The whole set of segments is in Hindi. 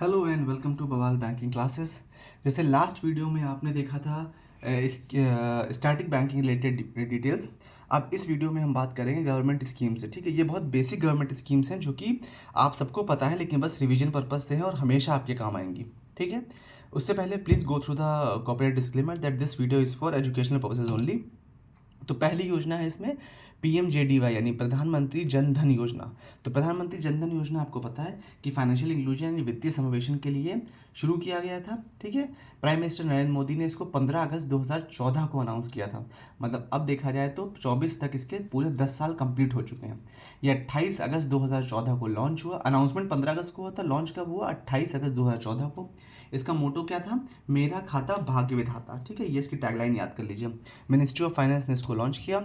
हेलो एंड वेलकम टू बवाल बैंकिंग क्लासेस। जैसे लास्ट वीडियो में आपने देखा था स्टैटिक बैंकिंग रिलेटेड डिटेल्स। अब इस वीडियो में हम बात करेंगे गवर्नमेंट स्कीम से। ठीक है, ये बहुत बेसिक गवर्नमेंट स्कीम्स हैं जो कि आप सबको पता है, लेकिन बस रिवीजन पर्पज से है और हमेशा आपके काम आएंगी। ठीक है, उससे पहले please go through the corporate disclaimer that this video is for educational purposes only. तो पहली योजना है इसमें पीएमजेडीवाई यानी प्रधानमंत्री जन धन योजना। तो प्रधानमंत्री जन धन योजना आपको पता है कि फाइनेंशियल इंक्लूजन यानी वित्तीय समावेशन के लिए शुरू किया गया था। ठीक है, प्राइम मिनिस्टर नरेंद्र मोदी ने इसको 15 अगस्त 2014 को अनाउंस किया था। मतलब अब देखा जाए तो 24 तक इसके पूरे 10 साल कंप्लीट हो चुके हैं। ये 28 अगस्त 2014 को लॉन्च हुआ। अनाउंसमेंट 15 अगस्त को हुआ था, लॉन्च कब हुआ? 28 अगस्त 2014 को। इसका मोटो क्या था? मेरा खाता भाग्य विधाता। ठीक है, ये इसकी टैगलाइन याद कर लीजिए। मिनिस्ट्री ऑफ फाइनेंस ने इसको लॉन्च किया।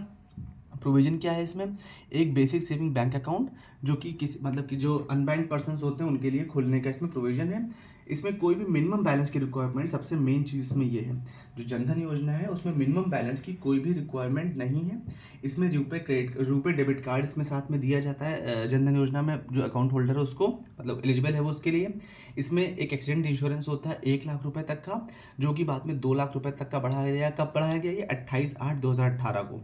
प्रोविजन क्या है इसमें? एक बेसिक सेविंग बैंक अकाउंट जो कि किसी मतलब कि जो अनबैंक्ड पर्सन्स होते हैं उनके लिए खोलने का इसमें प्रोविजन है। इसमें कोई भी मिनिमम बैलेंस की रिक्वायरमेंट, सबसे मेन चीज़ इसमें ये है, जो जनधन योजना है उसमें मिनिमम बैलेंस की कोई भी रिक्वायरमेंट नहीं है। इसमें रुपे डेबिट कार्ड इसमें साथ में दिया जाता है। जनधन योजना में जो अकाउंट होल्डर है उसको मतलब एलिजिबल है वो उसके लिए। इसमें एक एक्सीडेंट इंश्योरेंस होता है 1 लाख रुपए तक का, जो कि बाद में 2 लाख रुपए तक का बढ़ाया गया। कब बढ़ाया गया? ये 28/8/2018 को।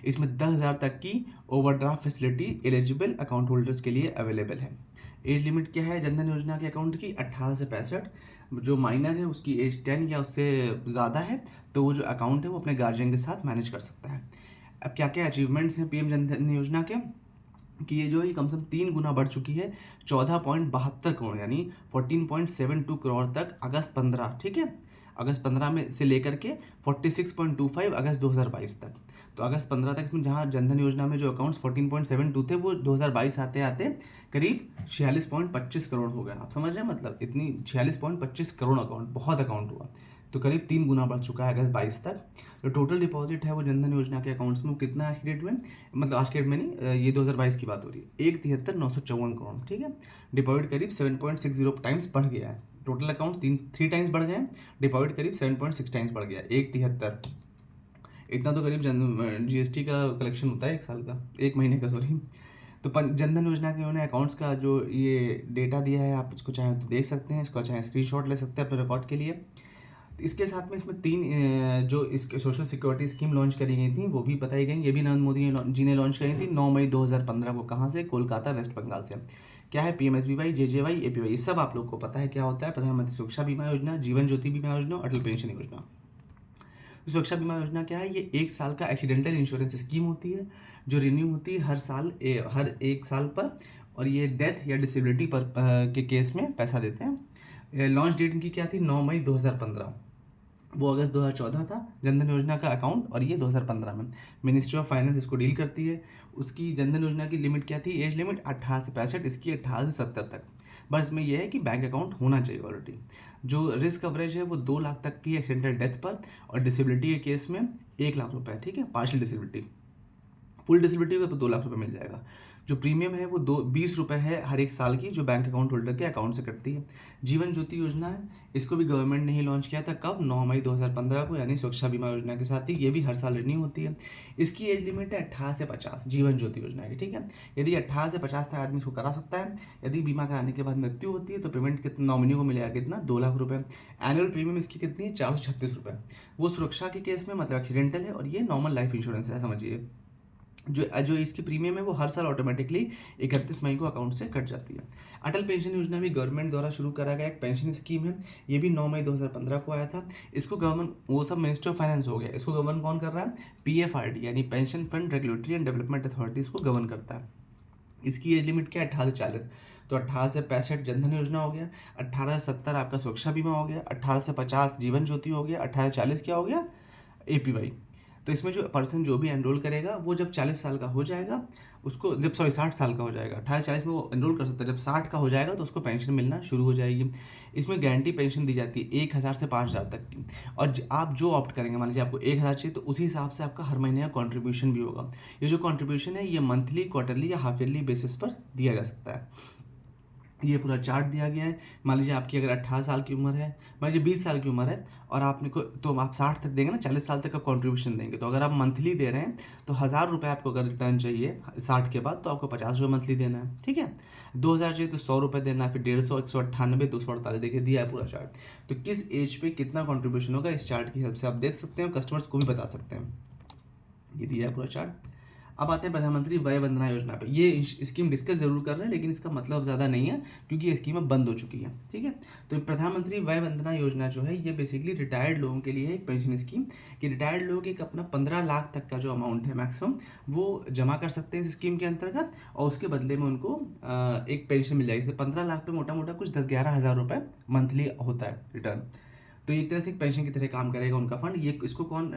इसमें 10,000 तक की overdraft facility eligible account holders के लिए अवेलेबल है। एज लिमिट क्या है जनधन योजना के अकाउंट की? 18 से 65। जो माइनर है उसकी एज 10 या उससे ज़्यादा है तो वो जो अकाउंट है वो अपने गार्जियन के साथ मैनेज कर सकता है। अब क्या क्या अचीवमेंट्स हैं पीएम जनधन योजना के? कि ये जो है कम से कम 3 गुना बढ़ चुकी है। 14.72 करोड़ यानी 14.72 करोड़ तक अगस्त 15। ठीक है, अगस्त 15 में से लेकर के 46.25 अगस्त 2022 तक। तो अगस्त 15 तक इसमें जहाँ जनधन योजना में जो अकाउंट्स 14.72 थे वो 2022 आते आते करीब 46.25 करोड़ हो गया। आप समझ रहे हैं? मतलब इतनी 46.25 करोड़ अकाउंट, बहुत अकाउंट हुआ। तो करीब 3 गुना बढ़ चुका है अगस्त 22 तक। जो टोटल डिपॉजिट है वो जनधन योजना के अकाउंट्स में कितना है आज की डेट में? मतलब आज के डेट में नहीं, ये 2022 की बात हो रही है। 1,73,954 करोड़। ठीक है, डिपॉजिट करीब 7.60 टाइम्स बढ़ गया है। टोटल अकाउंट 3 टाइम्स बढ़ गए हैं, डिपॉजिट करीब 7.6 टाइम्स बढ़ गया। 1,73 इतना तो करीब जीएसटी का कलेक्शन होता है एक साल का, एक महीने का, सॉरी। तो जनधन योजना के उन्होंने अकाउंट्स का जो ये डेटा दिया है, आप इसको चाहें तो देख सकते हैं, इसको चाहें स्क्रीनशॉट ले सकते हैं अपने रिकॉर्ड के लिए। इसके साथ में इसमें 3 जो इस सोशल सिक्योरिटी स्कीम लॉन्च करी गई थी वो भी बताई गई। ये भी नरेंद्र मोदी जी ने लॉन्च करी थी 9 मई 2015 को। कहाँ से? कोलकाता, वेस्ट बंगाल से। क्या है? पीएमएसबीवाई, जेजेवाई, एपीवाई, ये सब आप लोग को पता है क्या होता है। प्रधानमंत्री सुरक्षा बीमा योजना, जीवन ज्योति बीमा योजना, अटल पेंशन योजना। सुरक्षा बीमा योजना क्या है? ये 1 साल का एक्सीडेंटल इंश्योरेंस स्कीम होती है जो रिन्यू होती है हर साल, हर 1 साल पर। और ये डेथ या डिसेबिलिटी पर के केस में पैसा देते हैं। लॉन्च डेट इनकी क्या थी? 9 मई 2015। वो अगस्त 2014 था जनधन योजना का अकाउंट, और ये 2015 में। मिनिस्ट्री ऑफ फाइनेंस इसको डील करती है। उसकी जनधन योजना की लिमिट क्या थी? एज लिमिट 18 से 65, इसकी 18 से 70 तक। बस इसमें यह है कि बैंक अकाउंट होना चाहिए ऑलरेडी। जो रिस्क कवरेज है वो 2 लाख तक की एक्सीडेंटल डेथ पर, और डिसेबिलिटी के केस में 1 लाख रुपए। ठीक है, पार्शियल डिसेबिलिटी। फुल डिसेबिलिटी पे तो 2 लाख रुपए मिल जाएगा। जो प्रीमियम है वो 20 रुपये है हर 1 साल की, जो बैंक अकाउंट होल्डर के अकाउंट से कटती है। जीवन ज्योति योजना है, इसको भी गवर्नमेंट ने ही लॉन्च किया था। कब? 9 मई 2015 को, यानी सुरक्षा बीमा योजना के साथ ही। ये भी हर साल रिन्यू होती है। इसकी एज लिमिट है 18 से 50, जीवन ज्योति योजना की। ठीक है, यदि 18 से 50 तक आदमी इसको करा सकता है। यदि बीमा कराने के बाद मृत्यु होती है तो पेमेंट कितना नॉमिनी को मिलेगा? कितना? 2 लाख रुपए। एनुअल प्रीमियम इसकी कितनी है? 436 रुपये। वो सुरक्षा के केस में मतलब एक्सीडेंटल है, और ये नॉर्मल लाइफ इंश्योरेंस है, समझिए। जो जो इसकी प्रीमियम है वो हर साल ऑटोमेटिकली 31 मई को अकाउंट से कट जाती है। अटल पेंशन योजना भी गवर्नमेंट द्वारा शुरू करा गया एक पेंशन स्कीम है। ये भी 9 मई 2015 को आया था। इसको गवर्नमेंट, वो सब मिनिस्ट्री ऑफ फाइनेंस हो गया, इसको गवर्न कौन कर रहा है? पीएफआरडी यानी pension fund regulatory and development authority इसको गवर्न करता है। इसकी एज लिमिट क्या है? 18 से 40। तो 18 से 65 जनधन योजना हो गया, 18 से 70 आपका सुरक्षा बीमा हो गया, 18 से 50 जीवन ज्योति हो गया, 18 से 40 क्या हो गया? एपीवाई। तो इसमें जो पर्सन जो भी एनरोल करेगा वो जब 40 साल का हो जाएगा, उसको जब 60 साल का हो जाएगा, 18-40 में वो एनरोल कर सकता है। जब 60 का हो जाएगा तो उसको पेंशन मिलना शुरू हो जाएगी। इसमें गारंटी पेंशन दी जाती है 1,000 से 5,000 तक की। और आप जो ऑप्ट करेंगे, मान लीजिए आपको 1,000 चाहिए तो उसी हिसाब से आपका हर महीने का कॉन्ट्रीब्यूशन भी होगा। ये जो कॉन्ट्रीब्यूशन है ये मंथली, क्वार्टरली या हाफ ईयरली बेसिस पर दिया जा सकता है। ये पूरा चार्ट दिया गया है। मान लीजिए आपकी अगर 18 साल की उम्र है, मान लीजिए 20 साल की उम्र है और आपने को तो आप 60 तक देंगे ना, 40 साल तक का कंट्रीब्यूशन देंगे। तो अगर आप मंथली दे रहे हैं तो 1000 रुपये आपको अगर रिटर्न चाहिए 60 के बाद, तो आपको 50 रुपये मंथली देना है, ठीक है। 2000 चाहिए तो 100 रुपये देना है, फिर 150, 198, 248, देखिए दिया है पूरा चार्ट। तो किस एज पे कितना कॉन्ट्रीब्यूशन होगा, इस चार्ट की हेल्प से आप देख सकते हैं, कस्टमर्स को भी बता सकते हैं। ये दिया है पूरा चार्ट। अब आते हैं प्रधानमंत्री वय वंदना योजना पे। ये स्कीम डिस्कस जरूर कर रहे हैं, लेकिन इसका मतलब ज़्यादा नहीं है क्योंकि ये स्कीम अब बंद हो चुकी है, ठीक है। तो प्रधानमंत्री वय वंदना योजना जो है, ये बेसिकली रिटायर्ड लोगों के लिए एक पेंशन स्कीम, कि रिटायर्ड लोग एक अपना 15 लाख तक का जो अमाउंट है मैक्सिमम, वो जमा कर सकते हैं इस स्कीम के अंतर्गत, और उसके बदले में उनको एक पेंशन मिल जाएगी। 15 लाख पे मोटा मोटा कुछ 10-11 हज़ार रुपये मंथली होता है रिटर्न। तो ये एक तरह से एक पेंशन की तरह काम करेगा उनका फंड। ये इसको कौन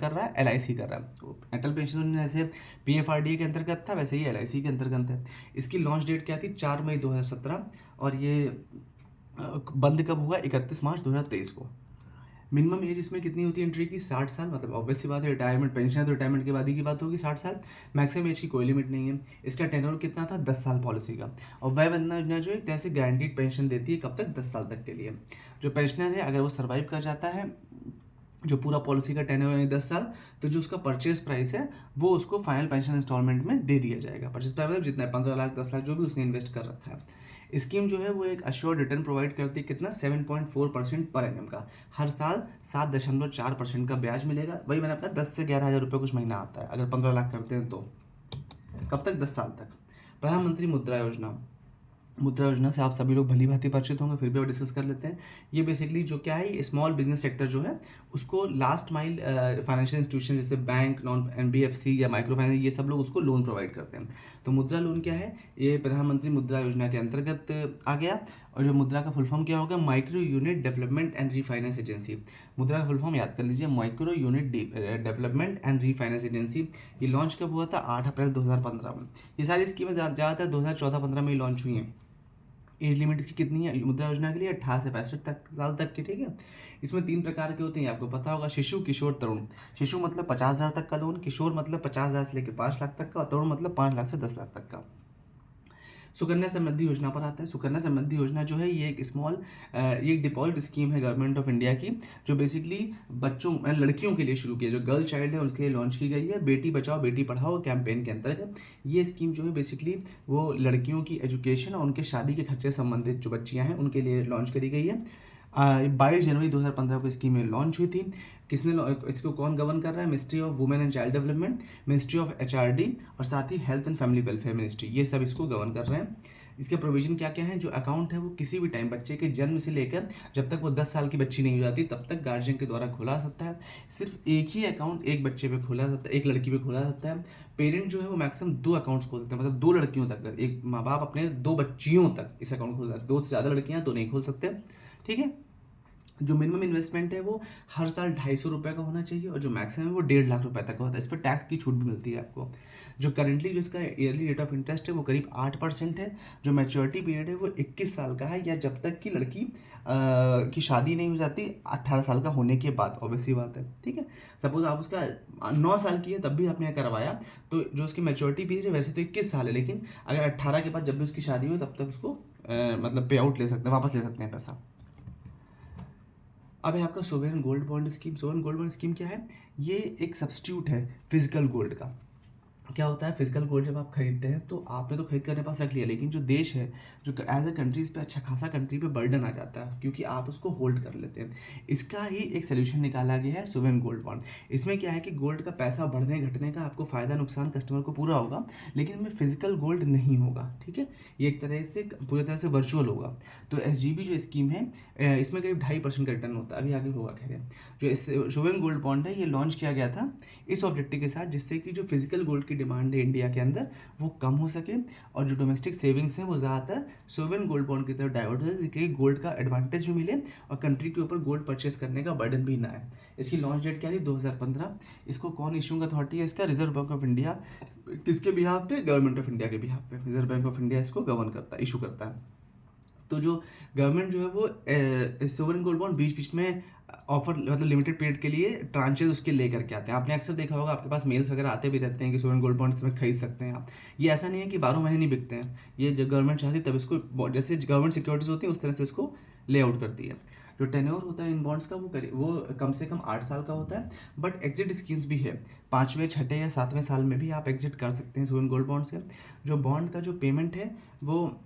कर रहा है, एलआईसी कर रहा है। तो अटल पेंशन योजना जैसे पीएफआरडीए के अंतर्गत था, वैसे ही एलआईसी के अंतर्गत है। इसकी लॉन्च डेट क्या थी, 4 मई 2017, और ये बंद कब हुआ, 31 मार्च 2023 को। मिनिमम एज इसमें कितनी होती है एंट्री की, 60 साल, मतलब ऑब्वियस सी बात है, रिटायरमेंट पेंशन है तो रिटायरमेंट के बाद ही की बात होगी, 60 साल। मैक्सिमम एज की कोई लिमिट नहीं है। इसका टेन्योर कितना था, 10 साल पॉलिसी का। और वय वंदना योजना जो है एक तरह से गारंटीड पेंशन देती है, कब तक, 10 साल तक के लिए। जो पेंशनर है अगर वो सर्वाइव कर जाता है, जो पूरा पॉलिसी का टेन्योर है 10 साल, तो जो उसका परचेज प्राइस है वो उसको फाइनल पेंशन इंस्टॉलमेंट में दे दिया जाएगा। परचेज प्राइस मतलब जितना 15 लाख 10 लाख जो भी उसने इन्वेस्ट कर रखा है। स्कीम जो है वो एक अश्योर्ड रिटर्न प्रोवाइड करती है, कितना, 7.4% पर एनम का। हर साल 7.4% का ब्याज मिलेगा। वही मैंने अपना 10 से 11 हज़ार रुपये कुछ महीना आता है अगर 15 लाख करते हैं तो। कब तक, 10 साल तक। प्रधानमंत्री मुद्रा योजना, मुद्रा योजना से आप सभी लोग भली भांति परिचित होंगे, फिर भी और डिस्कस कर लेते हैं। ये बेसिकली जो क्या है, स्मॉल बिजनेस सेक्टर जो है उसको लास्ट माइल फाइनेंशियल इंस्टीट्यूशन जैसे बैंक, नॉन एनबीएफसी या माइक्रो फाइनेंस, ये सब लोग उसको लोन प्रोवाइड करते हैं। तो मुद्रा लोन क्या है, ये प्रधानमंत्री मुद्रा योजना के अंतर्गत आ गया। और जो मुद्रा का फुल फॉर्म क्या होगा, micro unit development and refinance agency. मुद्रा का फुल फॉर्म याद कर लीजिए, micro unit development and refinance agency. ये लॉन्च कब हुआ था, 8 अप्रैल 2015 में। ये सारी स्कीमें ज़्यादातर 2014-15 में ही लॉन्च हुई हैं। एज लिमिट इसकी कितनी है मुद्रा योजना के लिए, 18 से 65 साल तक की, ठीक है। इसमें 3 प्रकार के होते हैं, आपको पता होगा, शिशु, किशोर, तरुण। शिशु मतलब 50,000 तक का लोन, किशोर मतलब 50,000 से लेकर 5 लाख तक का, और तरुण मतलब 5 लाख से 10 लाख तक का। सुकन्या समृद्धि योजना पर आते हैं। सुकन्या समृद्धि योजना जो है ये एक ये एक डिपॉजिट स्कीम है गवर्नमेंट ऑफ इंडिया की, जो बेसिकली बच्चों लड़कियों के लिए शुरू की है, जो गर्ल चाइल्ड है उनके लिए लॉन्च की गई है, बेटी बचाओ बेटी पढ़ाओ कैंपेन के अंतर्गत। ये स्कीम जो है बेसिकली वो लड़कियों की एजुकेशन और उनके शादी के खर्चे से संबंधित जो बच्चियाँ हैं उनके लिए लॉन्च करी गई है। 22 जनवरी 2015 को स्कीम लॉन्च हुई थी। किसने इसको कौन गवर्न कर रहा है, ministry of women and child development, ministry of HRD, और साथ ही health and family welfare ministry, ये सब इसको गवर्न कर रहे हैं। इसके प्रोविजन क्या क्या है, जो अकाउंट है वो किसी भी टाइम बच्चे के जन्म से लेकर जब तक वो 10 साल की बच्ची नहीं हो जाती तब तक गार्जियन के द्वारा खोला सकता है। सिर्फ एक ही अकाउंट एक बच्चे पे खोला सकता है, एक लड़की पे खोला सकता है। पेरेंट जो है वो मैक्सिमम 2 अकाउंट्स खोल सकते हैं, मतलब 2 लड़कियों तक, एक माँ बाप अपने 2 बच्चियों तक इस अकाउंट खोल सकते हैं। 2 से ज़्यादा लड़कियाँ तो नहीं खोल सकते, ठीक है। जो मिनिमम इन्वेस्टमेंट है वो हर साल 250 रुपये का होना चाहिए, और जो मैक्सिमम है वो 1.5 लाख रुपए तक का होता है। इस पर टैक्स की छूट भी मिलती है आपको। जो करंटली जो इसका ईयरली रेट ऑफ इंटरेस्ट है वो करीब 8% है। जो मैच्योरिटी पीरियड है वो 21 साल का है, या जब तक कि लड़की की शादी नहीं हो जाती 18 साल का होने के बाद, ऑब्वियसली बात है, ठीक है। सपोज आप उसका 9 साल की है तब भी आपने करवाया, तो जो उसकी मैच्योरिटी पीरियड है वैसे तो 21 साल है, लेकिन अगर 18 के बाद जब भी उसकी शादी हो तब तक उसको मतलब पे आउट ले सकते हैं, वापस ले सकते हैं पैसा। अब है आपका sovereign gold bond scheme. Sovereign gold bond scheme क्या है, ये एक सब्स्टिट्यूट है फिजिकल गोल्ड का। क्या होता है, फिजिकल गोल्ड जब आप खरीदते हैं तो आपने तो खरीद कर अपने पास रख लिया, लेकिन जो देश है, जो एज अ कंट्रीज पे अच्छा खासा कंट्री पे बर्डन आ जाता है क्योंकि आप उसको होल्ड कर लेते हैं। इसका ही एक सोल्यूशन निकाला गया है, सोवरेन गोल्ड बॉन्ड। इसमें क्या है कि गोल्ड का पैसा बढ़ने घटने का आपको फायदा नुकसान कस्टमर को पूरा होगा, लेकिन इनमें फिजिकल गोल्ड नहीं होगा, ठीक है। ये एक तरह से पूरी तरह से वर्चुअल होगा। तो एसजीबी जो स्कीम है इसमें करीब 2.5% का रिटर्न होता है, अभी आगे होगा खैर। जो इस सोवरेन गोल्ड बॉन्ड है ये लॉन्च किया गया था इस ऑब्जेक्टिव के साथ, जिससे कि जो फिजिकल गोल्ड की डिमांड है इंडिया के अंदर वो कम हो सके, और जो डोमेस्टिक सेविंग्स हैं वो ज़्यादातर सोवरेन गोल्ड बॉन्ड की तरफ डाइवर्ट हो जाए, जिससे गोल्ड का एडवांटेज भी मिले और कंट्री के ऊपर गोल्ड परचेस करने का बर्डन भी ना आए। इसकी लॉन्च डेट क्या थी, 2015। इसको कौन इशूइंग अथॉरिटी है इसका, रिजर्व बैंक ऑफ इंडिया। किसके बिहाफ पे, गवर्नमेंट ऑफ इंडिया के बिहाफ पे रिजर्व बैंक ऑफ इंडिया इसको गवर्न करता है, इशू करता है। तो जो गवर्नमेंट जो है वो सोवरेन गोल्ड बॉन्ड बीच बीच में ऑफर मतलब लिमिटेड पीरियड के लिए ट्रांचेज उसके लेकर के आते हैं। आपने अक्सर देखा होगा, आपके पास मेल्स वगैरह आते भी रहते हैं कि सोवरेन गोल्ड बॉन्ड इसमें खरीद सकते हैं आप। ये ऐसा नहीं है कि 12 महीने नहीं बिकते हैं, ये जब गवर्नमेंट चाहती तब इसको, जैसे गवर्नमेंट सिक्योरिटीज होती है उस तरह से इसको लेआउट करती है। जो टेन्योर होता है इन बॉन्ड्स का वो कम से कम 8 साल का होता है। बट एग्जिट स्कीम्स भी है, 5वें 6ठे या 7वें साल में भी आप एग्जिट कर सकते हैं सोवरेन गोल्ड बॉन्ड से। जो बॉन्ड का जो पेमेंट है वो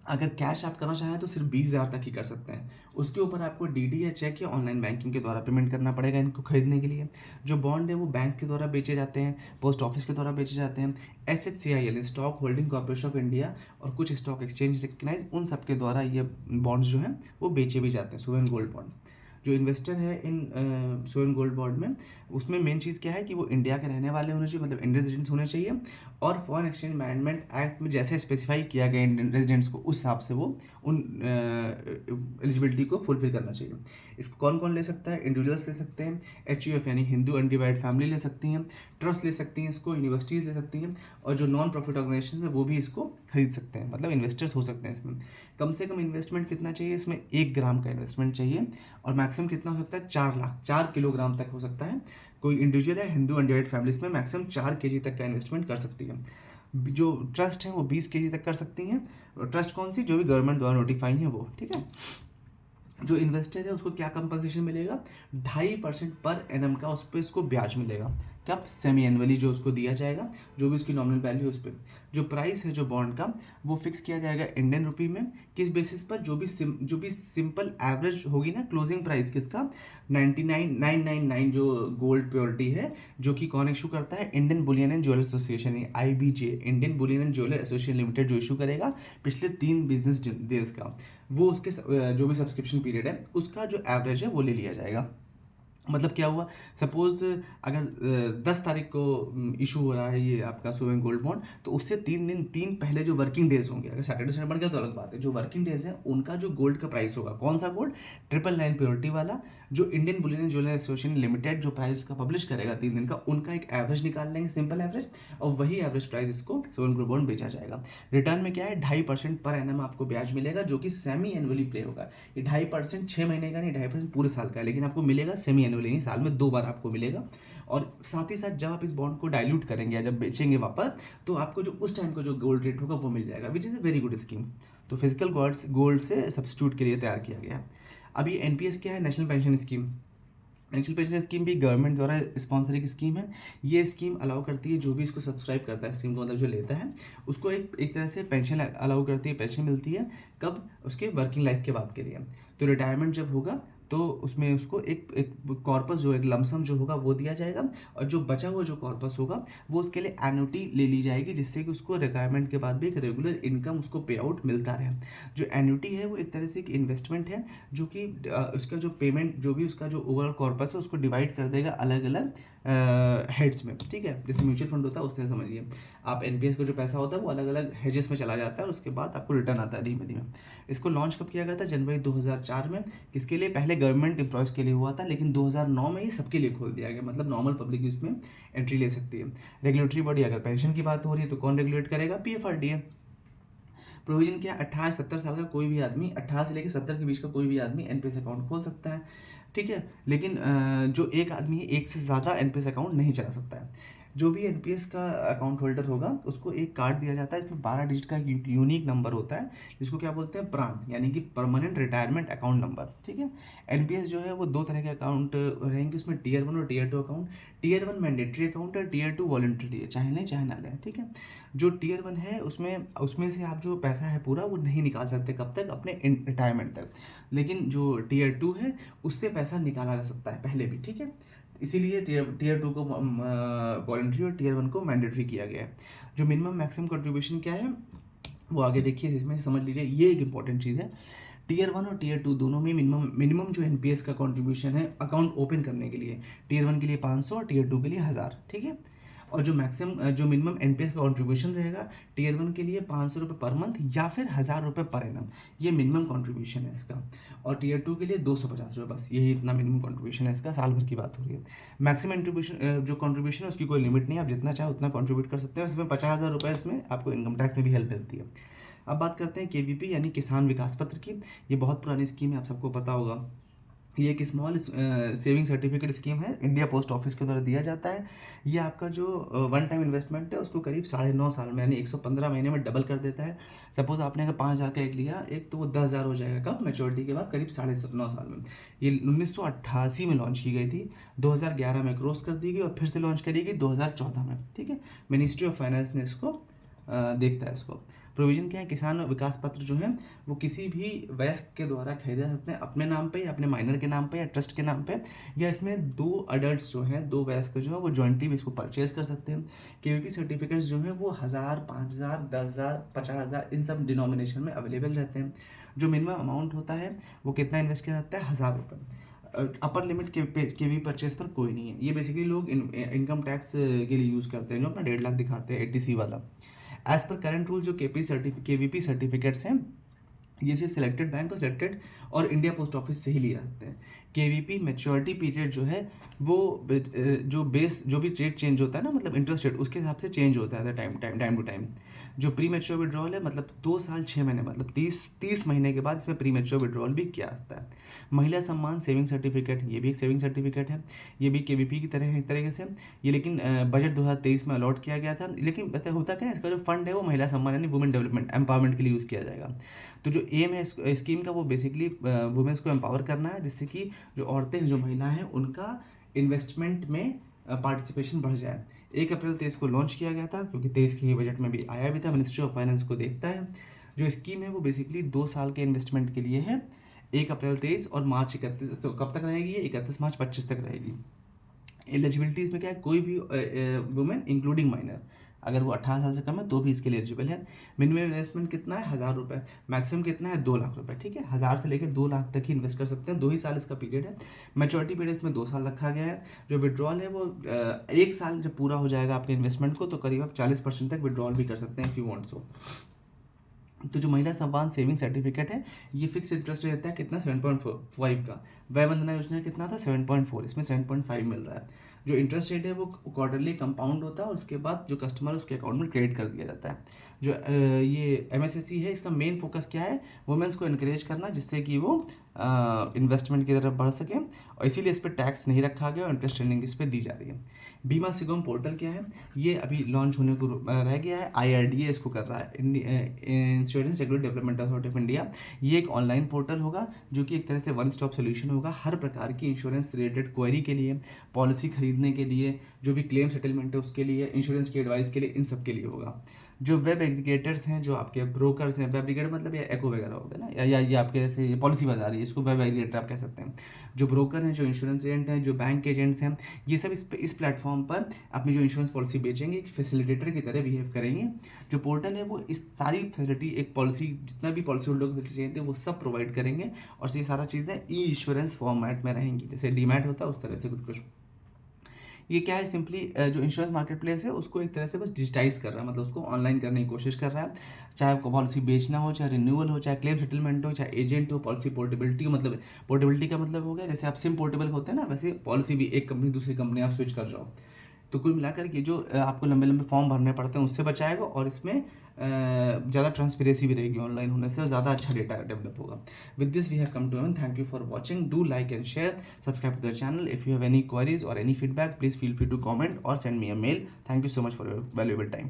अगर कैश आप करना चाहें तो सिर्फ 20,000 तक ही कर सकते हैं। उसके ऊपर आपको डीडी या चेक या ऑनलाइन बैंकिंग के द्वारा पेमेंट करना पड़ेगा इनको खरीदने के लिए। जो बॉन्ड है वो बैंक के द्वारा बेचे जाते हैं, पोस्ट ऑफिस के द्वारा बेचे जाते हैं, SHCIL stock holding corporation of India और कुछ स्टॉक एक्सचेंज रिकग्नाइज, उन सब के द्वारा ये बॉन्ड्स जो हैं वो बेचे भी जाते हैं सोवरेन गोल्ड बॉन्ड। जो इन्वेस्टर है इन सोवरेन गोल्ड बॉन्ड में, उसमें मेन चीज़ क्या है कि वो इंडिया के रहने वाले होने चाहिए, मतलब इंडियन रेजिडेंट्स होने चाहिए। और फॉरेन एक्सचेंज मैनेजमेंट एक्ट में जैसे स्पेसिफाई किया गया इंडियन रेजिडेंट्स को, उस हिसाब से वो उन एलिजिबिलिटी को फुलफिल करना चाहिए। इसको कौन कौन ले सकता है? इंडिविजुअल्स ले सकते हैं, HUF यानी हिंदू अनडिवाइडेड फैमिली ले सकती हैं, ट्रस्ट ले सकती हैं इसको, यूनिवर्सिटीज़ ले सकती हैं, और जो नॉन प्रॉफिट ऑर्गेनाइजेशन है वो भी इसको खरीद सकते हैं, मतलब इन्वेस्टर्स हो सकते हैं इसमें। कम से कम इन्वेस्टमेंट कितना चाहिए इसमें? 1 ग्राम का इन्वेस्टमेंट चाहिए, और मैक्सिमम कितना हो सकता है? 4 लाख, 4 किलोग्राम तक हो सकता है। कोई इंडिविजुअल है हिंदू अनडिवाइडेड फैमिलीज में मैक्सिमम 4 केजी तक का इन्वेस्टमेंट कर सकती है। जो ट्रस्ट है वो 20 केजी तक कर सकती हैं। ट्रस्ट कौन सी? जो भी गवर्नमेंट द्वारा नोटिफाई है वो, ठीक है। जो इन्वेस्टर है उसको क्या कंपनसेशन मिलेगा? 2.5% पर एनम का उस पर इसको ब्याज मिलेगा। कब? सेमी एनुअली जो उसको दिया जाएगा, जो भी उसकी नॉमिनल वैल्यू उस पर। जो प्राइस है जो बॉन्ड का वो फिक्स किया जाएगा इंडियन रुपी में। किस बेसिस पर? जो भी सिंपल एवरेज होगी ना क्लोजिंग प्राइस किसका, 99,999 जो गोल्ड प्योरिटी है, जो कि कौन इशू करता है? Indian Boolean and jeweller association, IBJ, Indian Boolean and jeweller association limited, जो इशू करेगा पिछले 3 बिजनेस डेज का, वो उसके जो भी सब्सक्रिप्शन पीरियड है उसका जो एवरेज है वो ले लिया जाएगा। मतलब क्या हुआ, सपोज अगर 10 तारीख को इशू हो रहा है ये आपका सोवरेन गोल्ड बॉन्ड, तो उससे 3 पहले जो वर्किंग डेज होंगे, अगर सैटरडे संडे बन गया तो अलग बात है, जो वर्किंग डेज हैं उनका जो गोल्ड का प्राइस होगा, कौन सा गोल्ड? 999 प्योरिटी वाला, जो Indian Boolean and jeweller association limited जो प्राइस उसका पब्लिश करेगा 3 दिन का, उनका एक एवरेज निकाल लेंगे, सिंपल एवरेज, और वही एवरेज प्राइस इसको सोवरेन गोल्ड बॉन्ड बेचा जाएगा। रिटर्न में क्या है? 2.5% पर एनम आपको ब्याज मिलेगा, जो कि सेमी एनुअली प्ले होगा। ये 2.5% 6 महीने का नहीं, 2.5% पूरे साल का है, लेकिन आपको मिलेगा सेमी एनुअली, नहीं साल में 2 बार आपको मिलेगा। और साथ ही साथ जब आप इस बॉन्ड को डाइल्यूट करेंगे या जब बेचेंगे वापस, तो आपको जो उस टाइम का जो गोल्ड रेट होगा वो मिल जाएगा, which is a very good scheme. तो फिजिकल गोल्ड से सब्स्टिट्यूट के लिए तैयार किया गया है। अब ये NPS क्या है? National pension scheme. National pension scheme भी गवर्नमेंट द्वारा स्पॉन्सर एक स्कीम है। ये स्कीम अलाउ करती है जो भी इसको सब्सक्राइब करता है, स्कीम को मतलब जो लेता है उसको एक तरह से पेंशन अलाउ करती है, पेंशन मिलती है। कब? उसके वर्किंग लाइफ के बाद के लिए। तो रिटायरमेंट जब होगा तो उसमें उसको एक कॉर्पस जो एक लमसम जो होगा वो दिया जाएगा, और जो बचा हुआ जो कॉर्पस होगा वो उसके लिए एन्युटी ले ली जाएगी, जिससे कि उसको रिटायरमेंट के बाद भी एक रेगुलर इनकम उसको पे आउट मिलता रहे। जो एन्युटी है वो एक तरह से एक इन्वेस्टमेंट है, जो कि उसका जो पेमेंट जो भी उसका जो ओवरऑल कॉर्पस है उसको डिवाइड कर देगा अलग अलग हेड्स में, ठीक है। जैसे म्यूचुअल फंड होता है उस तरह समझिए आप। NPS को जो पैसा होता है वो अलग अलग हेजेस में चला जाता है और उसके बाद आपको रिटर्न आता है धीमे धीमे। इसको लॉन्च कब किया गया था? जनवरी 2004 में। किसके लिए? पहले गवर्नमेंट एम्प्लॉयज़ के लिए हुआ था, लेकिन 2009 में ये सबके लिए खोल दिया गया, मतलब नॉर्मल पब्लिक इसमें एंट्री ले सकती है। रेगुलेटरी बॉडी, अगर पेंशन की बात हो रही है तो कौन रेगुलेट करेगा? PFRDA। प्रोविजन क्या? 18 से 70 साल का कोई भी आदमी, 18 से लेकर 70 के बीच का कोई भी आदमी NPS अकाउंट खोल सकता है, ठीक है। लेकिन जो एक आदमी है, एक से ज़्यादा NPS अकाउंट नहीं चला सकता है। जो भी NPS का अकाउंट होल्डर होगा उसको एक कार्ड दिया जाता है, इसमें 12 डिजिट का यूनिक नंबर होता है, जिसको क्या बोलते हैं? प्रान, यानी कि परमानेंट रिटायरमेंट अकाउंट नंबर, ठीक है। NPS जो है वो 2 तरह के अकाउंट रहेंगे उसमें, Tier 1 और Tier 2 account. Tier 1 mandatory account है, Tier 2 वॉलंटरी है, चाहे लें चाहे ना लें, ठीक है। जो Tier 1 है उसमें से आप जो पैसा है पूरा वो नहीं निकाल सकते, कब तक? अपने रिटायरमेंट तक। लेकिन जो Tier 2 है उससे पैसा निकाला जा सकता है पहले भी, ठीक है। इसीलिए टीयर 2 को वॉलंटरी और Tier 1 को मैंडेटरी किया गया है। जो मिनिमम मैक्सिमम कंट्रीब्यूशन क्या है वो आगे देखिए, इसमें समझ लीजिए, ये एक इंपॉर्टेंट चीज़ है। Tier 1 और Tier 2 दोनों में मिनिमम जो NPS का कंट्रीब्यूशन है अकाउंट ओपन करने के लिए, Tier 1 के लिए 500 और Tier 2 के लिए 1000, ठीक है। और जो मिनिमम NPS का कंट्रीब्यूशन रहेगा Tier 1 के लिए 500 रुपये पर मंथ या फिर 1000 रुपये पर एनम, ये मिनिमम कंट्रीब्यूशन है इसका। और Tier 2 के लिए 250 रुपये, बस यही इतना मिनिमम कंट्रीब्यूशन है इसका, साल भर की बात हो रही है। मैक्सिमम कंट्रीब्यूशन है उसकी कोई लिमिट नहीं है, आप जितना चाहे उतना कंट्रीब्यूट कर सकते हैं। इसमें 50,000 रुपये इसमें आपको इनकम टैक्स में भी हेल्प मिलती है। अब बात करते हैं केवीपी यानी किसान विकास पत्र की। ये बहुत पुरानी स्कीम है, आप सबको पता होगा। ये एक स्मॉल सेविंग सर्टिफिकेट स्कीम है, इंडिया पोस्ट ऑफिस के द्वारा दिया जाता है। ये आपका जो वन टाइम इन्वेस्टमेंट है उसको करीब 9.5 साल में यानी 115 महीने में डबल कर देता है। सपोज आपने अगर 5,000 का एक लिया एक, तो वो 10,000 हो जाएगा कब, मैच्योरिटी के बाद करीब 9.5 साल में। ये 1988 में लॉन्च की गई थी, 2011 में क्रॉस कर दी गई और फिर से लॉन्च करी गई 2014 में। ठीक है, मिनिस्ट्री ऑफ फाइनेंस ने इसको देखता है इसको। प्रोविजन क्या है, किसान विकास पत्र जो है वो किसी भी वयस्क के द्वारा खरीदा सकते हैं, अपने नाम पे या अपने माइनर के नाम पे या ट्रस्ट के नाम पे, या इसमें 2 अडल्ट्स जो हैं, 2 वयस्क जो है वो जॉइंटली भी इसको परचेज कर सकते हैं। केवीपी सर्टिफिकेट्स जो हैं वो 1,000, 5,000, 10,000, 50,000 इन सब डिनोमिनेशन में अवेलेबल रहते हैं। जो मिनिमम अमाउंट होता है वो कितना इन्वेस्ट किया जाता है, 1,000 रुपये। अपर लिमिट के वी परचेज पर कोई नहीं है। ये बेसिकली लोग इनकम टैक्स के लिए यूज़ करते हैं, जो अपना 1.5 लाख दिखाते हैं एटीसी वाला। एज पर करंट रूल जो केवीपी सर्टिफिकेट्स हैं ये सिर्फ सिलेक्टेड बैंक और सिलेक्टेड और इंडिया पोस्ट ऑफिस से ही लिए जाते हैं। केवीपी मैच्योरिटी पीरियड जो है वो जो भी रेट चेंज होता है ना, मतलब इंटरेस्ट रेट उसके हिसाब से चेंज होता है टाइम टू टाइम। जो प्री मैच्योर विड्रॉल है मतलब 2 साल 6 महीने मतलब 30 महीने के बाद इसमें प्री मैच्योर विड्रॉल भी किया जाता है। महिला सम्मान सेविंग सर्टिफिकेट, ये भी एक सेविंग सर्टिफिकेट है, ये भी केवीपी की तरह एक तरीके से। ये लेकिन बजट 2023 में अलॉट किया गया था, लेकिन वैसे होता क्या है, इसका जो फंड है वो महिला सम्मान यानी वुमेन डेवलपमेंट एम्पावरमेंट के लिए यूज़ किया जाएगा। तो जो एम है स्कीम का वो बेसिकली वुमेन्स को एम्पावर करना है, जिससे कि जो औरतें हैं, जो महिलाएं हैं, उनका इन्वेस्टमेंट में पार्टिसिपेशन बढ़ जाए। 1 अप्रैल 23 को लॉन्च किया गया था, क्योंकि 23 के ही बजट में भी आया भी था, मिनिस्ट्री ऑफ फाइनेंस को देखता है। जो स्कीम है वो बेसिकली 2 साल के इन्वेस्टमेंट के लिए है, 1 अप्रैल 23 और मार्च 31, तो कब तक रहेगी ये, 31 मार्च 25 तक रहेगी। एलिजिबिलिटी इसमें क्या है, कोई भी वुमेन इंक्लूडिंग माइनर अगर वो 18 साल से कम है तो भी इसके लिए एलिजिबल है। मिनिमम इन्वेस्टमेंट कितना है, 1,000 रुपये, मैक्सिमम कितना है, 2 लाख रुपए। ठीक है, 1,000 से लेकर 2 लाख तक ही इन्वेस्ट कर सकते हैं, 2 ही साल इसका पीरियड है। मैच्योरिटी पीरियड इसमें 2 साल रखा गया है। जो विड्रॉल है वो 1 साल जब पूरा हो जाएगा आपके इन्वेस्टमेंट को, तो करीब आप 40% तक विड्रॉल भी कर सकते हैं इफ़ यू वांट सो। तो जो महिला सम्मान सेविंग सर्टिफिकेट है ये फिक्स इंटरेस्ट रहता है कितना, 7.5 का। वय वंदना योजना कितना था, 7.4, इसमें 7.5 मिल रहा है। जो इंटरेस्ट रेट है वो क्वार्टरली कंपाउंड होता है और उसके बाद जो कस्टमर है उसके अकाउंट में क्रेडिट कर दिया जाता है। जो ये MSSE है, इसका मेन फोकस क्या है, वुमेन्स को इनक्रेज करना, जिससे कि वो इन्वेस्टमेंट की तरफ बढ़ सकें, और इसीलिए इस पर टैक्स नहीं रखा गया और इंटरेस्ट रेटिंग इस पर दी जा रही है। बीमा सिगम पोर्टल क्या है, ये अभी लॉन्च होने को रह गया है, IRDA इसको कर रहा है, insurance regulatory development authority of India. ये एक ऑनलाइन पोर्टल होगा जो कि एक तरह से वन स्टॉप सोल्यूशन होगा हर प्रकार की इंश्योरेंस रिलेटेड क्वेरी के लिए, पॉलिसी खरीदने के लिए, जो भी क्लेम सेटलमेंट है उसके लिए, इंश्योरेंस की एडवाइस के लिए, इन सब के लिए होगा। जो वेब एग्रीगेटर्स हैं, जो आपके ब्रोकर्स हैं, वेब एग्रीगेटर मतलब ये एको वगैरह हो गया ना, या ये आपके जैसे ये पॉलिसी बाजार है, इसको वेब एग्रीगेटर आप कह सकते हैं। जो ब्रोकर हैं, जो इंश्योरेंस एजेंट हैं, जो बैंक एजेंट्स हैं, ये सब इस प्लेटफॉर्म पर अपनी जो इंश्योरेंस पॉलिसी बेचेंगे, एक फैसिलिटेटर की तरह बिहेव करेंगे। जो पोर्टल है वो इस सारी फैसिलिटी, एक पॉलिसी जितना भी पॉलिसी होल्डर को चाहिए थे वो सब प्रोवाइड करेंगे, और ये सारा चीज़ें ई इंश्योरेंस फॉर्मेट में रहेंगी, जैसे डीमैट होता है उस तरह से कुछ। ये क्या है, सिंपली जो इंश्योरेंस मार्केट प्लेस है उसको एक तरह से बस डिजिटाइज कर रहा है, मतलब उसको ऑनलाइन करने की कोशिश कर रहा है। चाहे आपको पॉलिसी बेचना हो, चाहे रिन्यूअल हो, चाहे क्लेम सेटलमेंट हो, चाहे एजेंट हो, पॉलिसी पोर्टेबिलिटी हो, मतलब पोर्टेबिलिटी का मतलब हो गया जैसे आप सिम पोर्टेबल होते हैं ना, वैसे पॉलिसी भी एक कंपनी दूसरी कंपनी आप स्विच कर जाओ। तो कुल मिलाकर के जो आपको लंबे लंबे फॉर्म भरने पड़ते हैं उससे बचाएगा, और इसमें ज़्यादा ट्रांसपेरेंसी भी रहेगी ऑनलाइन होने से, ज़्यादा अच्छा डेटा डेवलप होगा। With this we have come to end, thank you for watching, do like and share, subscribe to the channel. If you have any queries और any feedback please feel free to comment और send me a mail. Thank you so much for your valuable time.